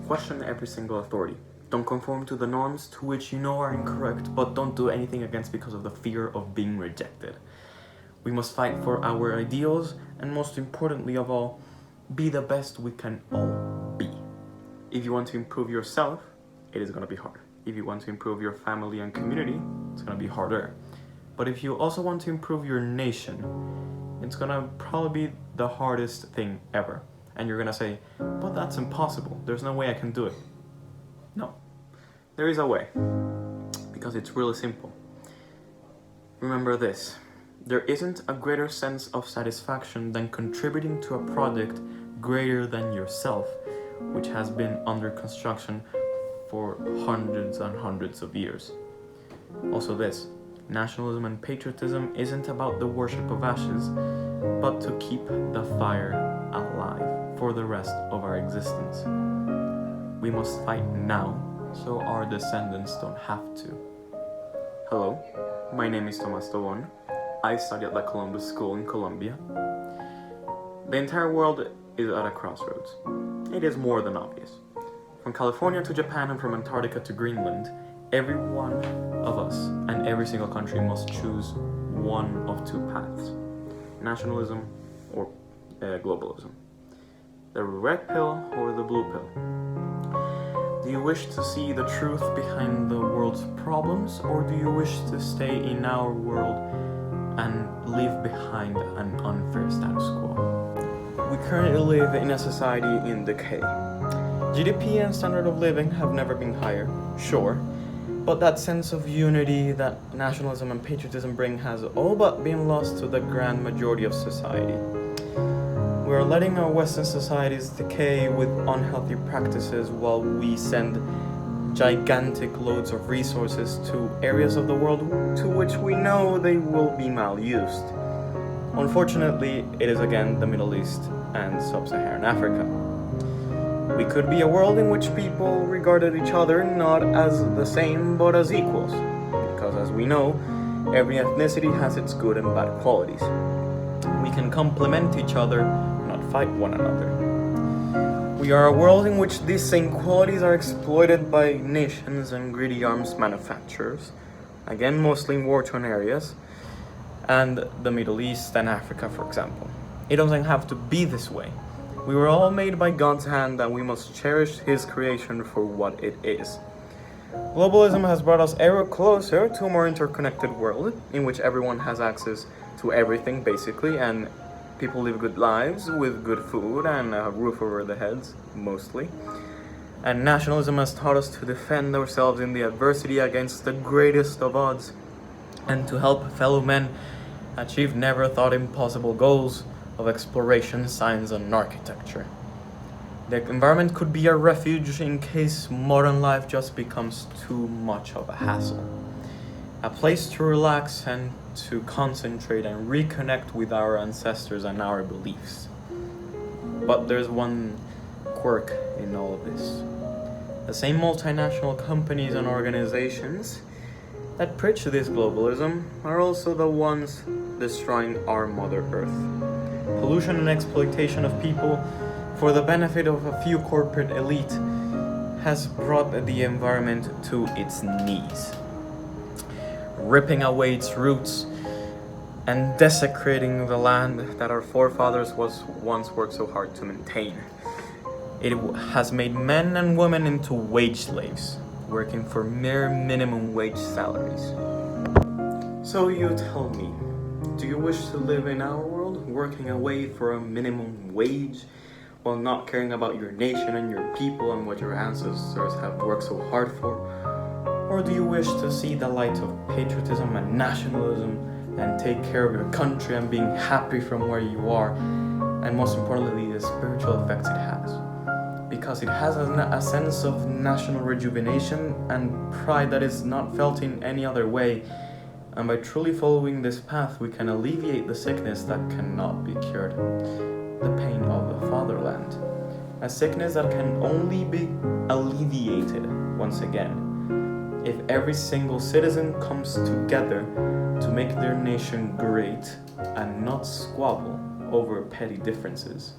Question every single authority. Don't conform to the norms to which you know are incorrect, but don't do anything against because of the fear of being rejected. We must fight for our ideals, and most importantly of all, be the best we can all be. If you want to improve yourself, it is going to be hard. If you want to improve your family and community, it's going to be harder. But if you also want to improve your nation, it's going to probably be the hardest thing ever. And you're going to say, but that's impossible. There's no way I can do it. No, there is a way, because it's really simple. Remember this. There isn't a greater sense of satisfaction than contributing to a project greater than yourself, which has been under construction for hundreds and hundreds of years. Also this, nationalism and patriotism isn't about the worship of ashes, but to keep the fire alive for the rest of our existence. We must fight now, so our descendants don't have to. Hello, my name is Tomas Tobon. I study at the Columbus School in Colombia. The entire world is at a crossroads. It is more than obvious. From California to Japan and from Antarctica to Greenland, every one of us and every single country must choose one of two paths: nationalism or globalism. The red pill or the blue pill. Do you wish to see the truth behind the world's problems, or do you wish to stay in our world and leave behind an unfair status quo? We currently live in a society in decay. GDP and standard of living have never been higher, sure, but that sense of unity that nationalism and patriotism bring has all but been lost to the grand majority of society. We are letting our Western societies decay with unhealthy practices while we send gigantic loads of resources to areas of the world to which we know they will be malused. Unfortunately, it is again the Middle East and Sub-Saharan Africa. We could be a world in which people regarded each other not as the same but as equals, because as we know, every ethnicity has its good and bad qualities. We can complement each other, not fight one another. We are a world in which these same qualities are exploited by nations and greedy arms manufacturers, again mostly in war-torn areas, and the Middle East and Africa, for example. It doesn't have to be this way. We were all made by God's hand, and we must cherish His creation for what it is. Globalism has brought us ever closer to a more interconnected world, in which everyone has access to everything, basically, and people live good lives with good food and a roof over their heads, mostly. And nationalism has taught us to defend ourselves in the adversity against the greatest of odds, and to help fellow men achieve never thought impossible goals of exploration, science, and architecture. The environment could be a refuge in case modern life just becomes too much of a hassle. A place to relax and to concentrate and reconnect with our ancestors and our beliefs. But there's one quirk in all of this. The same multinational companies and organizations that preach this globalism are also the ones destroying our Mother Earth. Pollution and exploitation of people for the benefit of a few corporate elite has brought the environment to its knees, ripping away its roots and desecrating the land that our forefathers once worked so hard to maintain. It has made men and women into wage slaves, working for mere minimum wage salaries. So you tell me, do you wish to live in our world, working away for a minimum wage, while not caring about your nation and your people and what your ancestors have worked so hard for? Or do you wish to see the light of patriotism and nationalism and take care of your country and being happy from where you are, and most importantly, the spiritual effects it has? Because it has a sense of national rejuvenation and pride that is not felt in any other way. And by truly following this path, we can alleviate the sickness that cannot be cured, the pain of the fatherland. A sickness that can only be alleviated, once again, if every single citizen comes together to make their nation great and not squabble over petty differences.